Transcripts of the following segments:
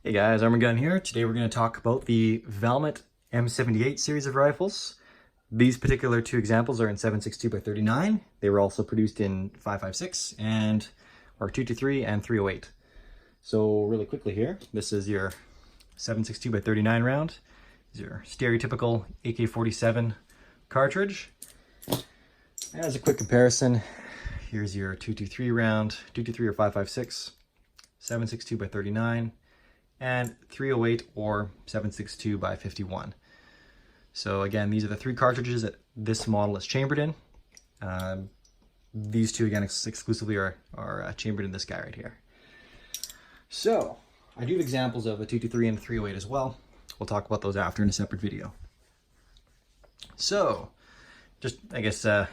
Hey guys, Arm&Gun here. Today we're going to talk about the Valmet M78 series of rifles. These particular two examples are in 7.62 by 39. They were also produced in 5.56 and or 223 and 308. So really quickly here, this is your 7.62 by 39 round. This is your stereotypical AK-47 cartridge. As a quick comparison, here's your 223 round, 223 or 5.56, 7.62 by 39. And 308 or 7.62 by 51. So again, these are the three cartridges that this model is chambered in. These two again exclusively are chambered in this guy right here. So I do have examples of a 223 and a 308 as well. We'll talk about those after in a separate video. So just I guess just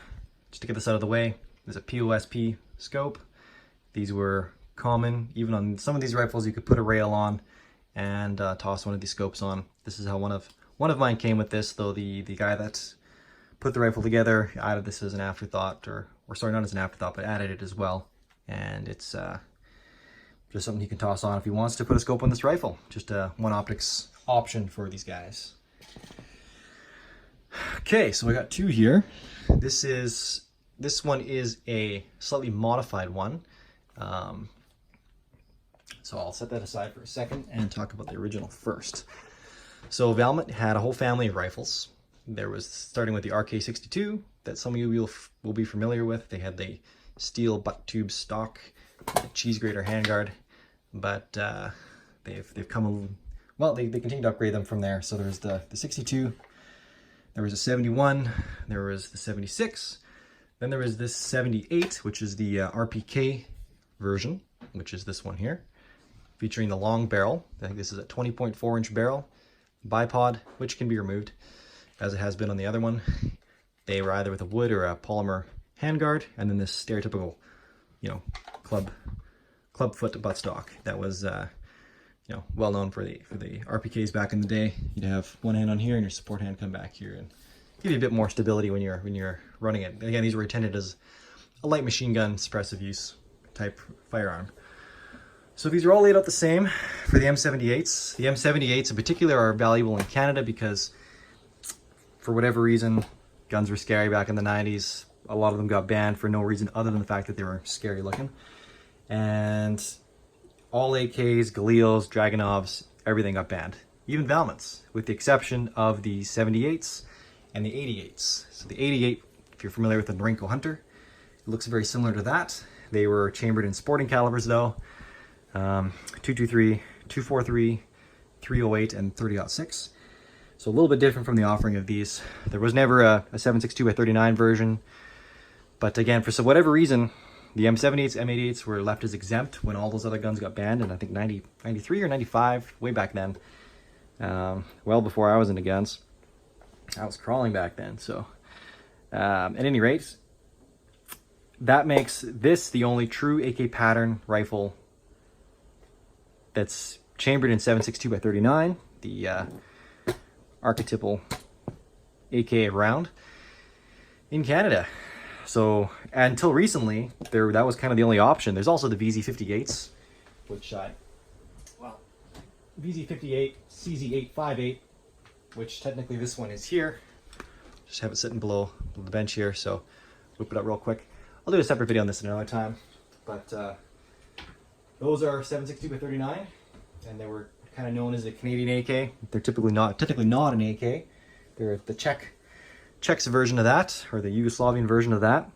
to get this out of the way, there's a Psp Scope. These were common. Even on some of these rifles you could put a rail on and toss one of these scopes on. This is how one of mine came with this, though the guy that put the rifle together added this as an afterthought, or sorry, not as an afterthought, but added it as well. And it's just something he can toss on if he wants to put a scope on this rifle. Just a one optics option for these guys. Okay, so I got two here. This one is a slightly modified one. So I'll set that aside for a second and talk about the original first. So Valmet had a whole family of rifles. There was, starting with the RK62 that some of you will be familiar with. They had the steel butt tube stock, the cheese grater handguard, but they've come, well, they continue to upgrade them from there. So there's the 62, there was a 71, there was the 76, then there was this 78, which is the RPK version, which is this one here, featuring the long barrel. I think this is a 20.4 inch barrel, bipod, which can be removed, as it has been on the other one. They were either with a wood or a polymer handguard, and then this stereotypical, club foot buttstock that was, well known for the RPKs back in the day. You'd have one hand on here and your support hand come back here and give you a bit more stability when you're running it. Again, these were intended as a light machine gun suppressive use type firearm. So these are all laid out the same for the M78s. The M78s in particular are valuable in Canada because, for whatever reason, guns were scary back in the 90s. A lot of them got banned for no reason other than the fact that they were scary looking. And all AKs, Galeos, Dragunovs, everything got banned. Even Valmets, with the exception of the 78s and the 88s. So the 88, if you're familiar with the Norinco Hunter, it looks very similar to that. They were chambered in sporting calibers though. 223, 243, 308, and 30-06. So a little bit different from the offering of these. There was never a 7.62 by 39 version, but again, for whatever reason, the M78s, M88s were left as exempt when all those other guns got banned, and I think 93 or 95, way back then. Well before I was into guns. I was crawling back then, so at any rate, that makes this the only true AK pattern rifle that's chambered in 7.62 by 39, the archetypal AK round in Canada. So until recently, that was kind of the only option. There's also the VZ58s, which VZ58, CZ858, which technically this one is here. Just have it sitting below the bench here, so whip it up real quick. I'll do a separate video on this another time, but those are 7.62 by 39, and they were kind of known as a Canadian AK. They're technically not an AK. They're the Czech's version of that, or the Yugoslavian version of that,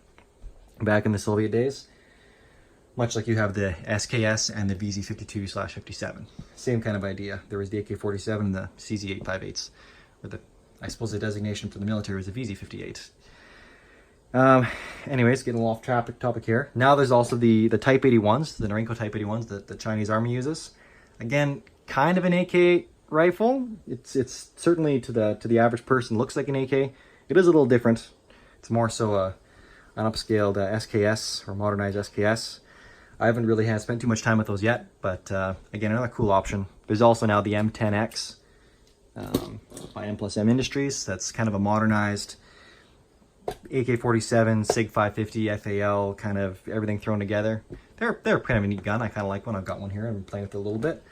back in the Soviet days. Much like you have the SKS and the VZ52/57. Same kind of idea. There was the AK-47 and the CZ858s, or I suppose the designation for the military was the VZ58. Anyways, getting a little off topic here. Now there's also the Type 81s, the Norinco Type 81s that the Chinese Army uses. Again, kind of an AK rifle. It's certainly to the average person looks like an AK. It is a little different. It's more so an upscaled SKS or modernized SKS. I haven't really spent too much time with those yet, but again, another cool option. There's also now the M10X by M+M Industries. That's kind of a modernized AK-47, SIG 550, FAL, kind of everything thrown together. They're kind of a neat gun. I kind of like one. I've got one here. I'm playing with it a little bit.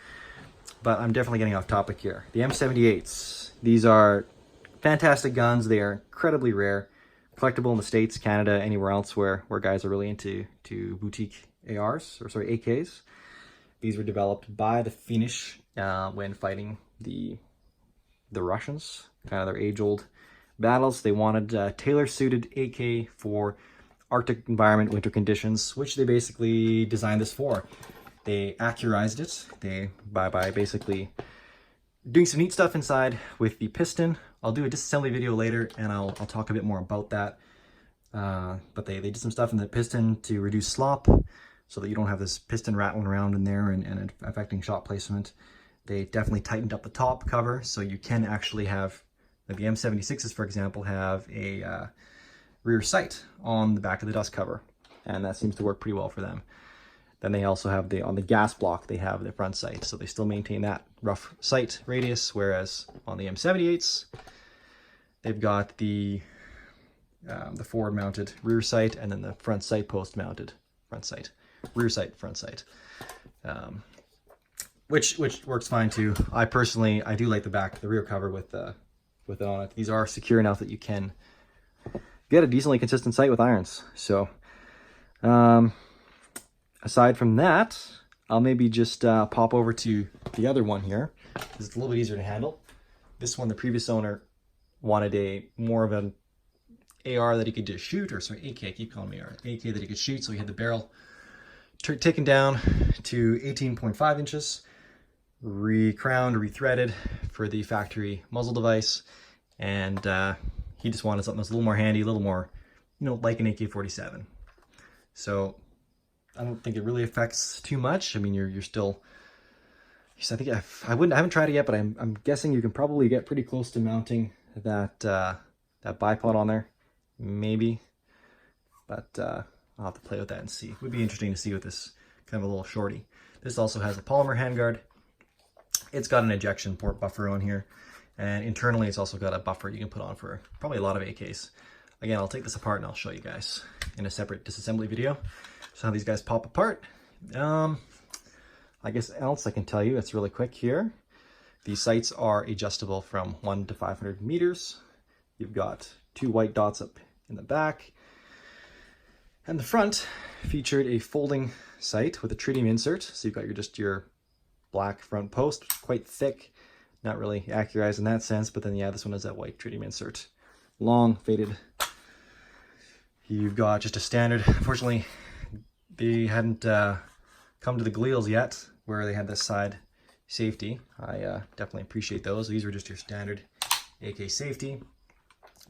but I'm definitely getting off topic here. The M78s. These are fantastic guns. They are incredibly rare. Collectible in the States, Canada, anywhere else where guys are really into boutique ARs, or sorry, AKs. These were developed by the Finnish when fighting the Russians, kind of their age-old battles. They wanted a tailor-suited AK for Arctic environment, winter conditions, which they basically designed this for. They accurized it by basically doing some neat stuff inside with the piston. I'll do a disassembly video later and I'll talk a bit more about that. But they did some stuff in the piston to reduce slop so that you don't have this piston rattling around in there and affecting shot placement. They definitely tightened up the top cover so you can actually have, like the M76s for example, have a rear sight on the back of the dust cover, and that seems to work pretty well for them. Then they also have on the gas block, they have the front sight, so they still maintain that rough sight radius, whereas on the M78s, they've got the forward mounted rear sight and then the front sight post mounted front sight, rear sight, front sight, which works fine too. I personally, I do like the rear cover with it on it. These are secure enough that you can get a decently consistent sight with irons. So, aside from that, I'll maybe just pop over to the other one here, because it's a little bit easier to handle. This one, the previous owner wanted more of an AR that he could just shoot, or sorry, AK, I keep calling me AR, AK that he could shoot, so he had the barrel taken down to 18.5 inches, re-crowned, re-threaded for the factory muzzle device, and he just wanted something that's a little more handy, a little more, you know, like an AK-47. So I don't think it really affects too much. I mean, you're still, I think I haven't tried it yet, but I'm guessing you can probably get pretty close to mounting that bipod on there, maybe. But I'll have to play with that and see. It would be interesting to see with this kind of a little shorty. This also has a polymer handguard. It's got an ejection port buffer on here, and internally it's also got a buffer you can put on for probably a lot of AKs. Again, I'll take this apart and I'll show you guys in a separate disassembly video. So how these guys pop apart. I guess else I can tell you, it's really quick here. These sights are adjustable from 1 to 500 meters. You've got 2 white dots up in the back. And the front featured a folding sight with a tritium insert. So you've got your black front post, quite thick, not really accurized in that sense, but then yeah, this one has that white tritium insert. Long, faded. You've got just a standard, unfortunately, they hadn't come to the Galils yet, where they had this side safety. I definitely appreciate those. These were just your standard AK safety.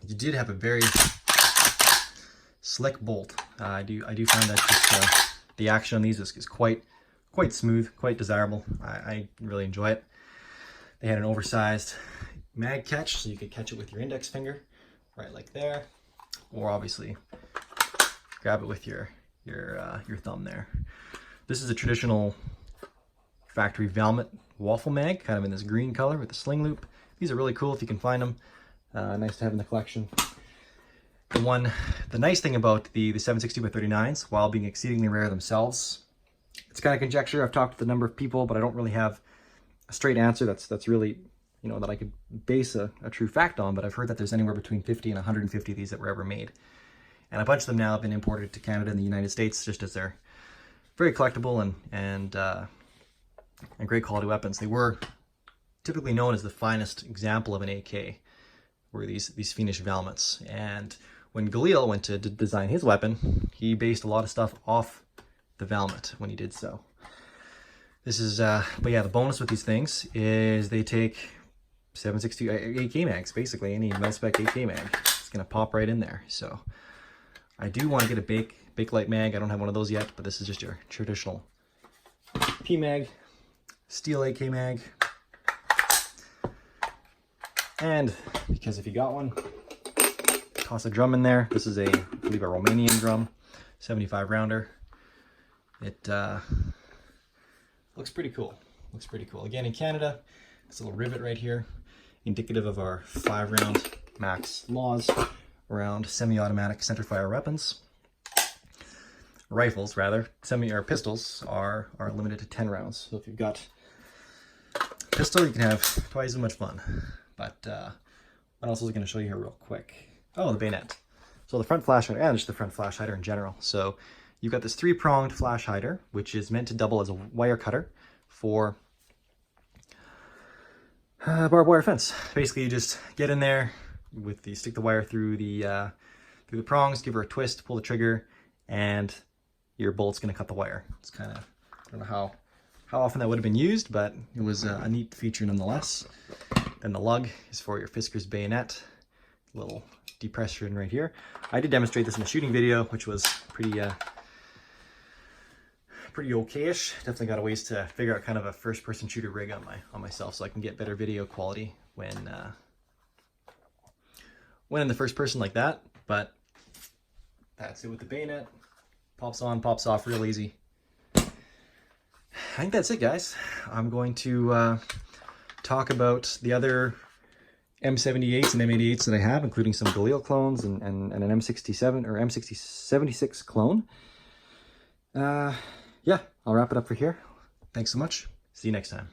You did have a very slick bolt. I do find that just, the action on these is quite smooth, quite desirable. I really enjoy it. They had an oversized mag catch, so you could catch it with your index finger, right like there, or obviously grab it with your thumb there. This is a traditional factory Valmet waffle mag, kind of in this green color with the sling loop. These are really cool if you can find them. Nice to have in the collection. The nice thing about the 760x39s, while being exceedingly rare themselves, it's kind of conjecture. I've talked to a number of people, but I don't really have a straight answer that's really, you know, that I could base a true fact on. But I've heard that there's anywhere between 50 and 150 of these that were ever made. And a bunch of them now have been imported to Canada and the United States, just as they're very collectible and great quality weapons. They were typically known as the finest example of an AK, were these Finnish Valmets. And when Galil went to design his weapon, he based a lot of stuff off the Valmet when he did so. This is, but yeah, the bonus with these things is they take 7.62 AK mags, basically any mil-spec AK mag. It's gonna pop right in there. So I do want to get a Bakelite mag. I don't have one of those yet, but this is just your traditional P mag, steel AK mag. And because if you got one, toss a drum in there. This is I believe a Romanian drum, 75 rounder. It looks pretty cool. Looks pretty cool. Again, in Canada, this little rivet right here, indicative of our 5-round max laws around semi-automatic centerfire weapons. Rifles, rather, pistols are limited to 10 rounds. So if you've got pistol, you can have twice as much fun. But what else was I going to show you here real quick? Oh, the bayonet. So the front flash hider, and just the front flash hider in general. So you've got this 3-pronged flash hider, which is meant to double as a wire cutter for barbed wire fence. Basically, you just get in there with the stick the wire through the prongs, give her a twist, pull the trigger, and your bolt's going to cut the wire. It's kind of, I don't know how often that would have been used, but it was a neat feature nonetheless. Then the lug is for your Fiskars Bayonet, little depression right here. I did demonstrate this in a shooting video, which was pretty okay-ish. Definitely got a ways to figure out kind of a first-person shooter rig on myself, so I can get better video quality when in the first person like that. But that's it with the bayonet. Pops on, pops off real easy. I think that's it, guys. I'm going to talk about the other M78s and M88s that I have, including some Galil clones and an M67 or M76 clone. Yeah, I'll wrap it up for here. Thanks so much. See you next time.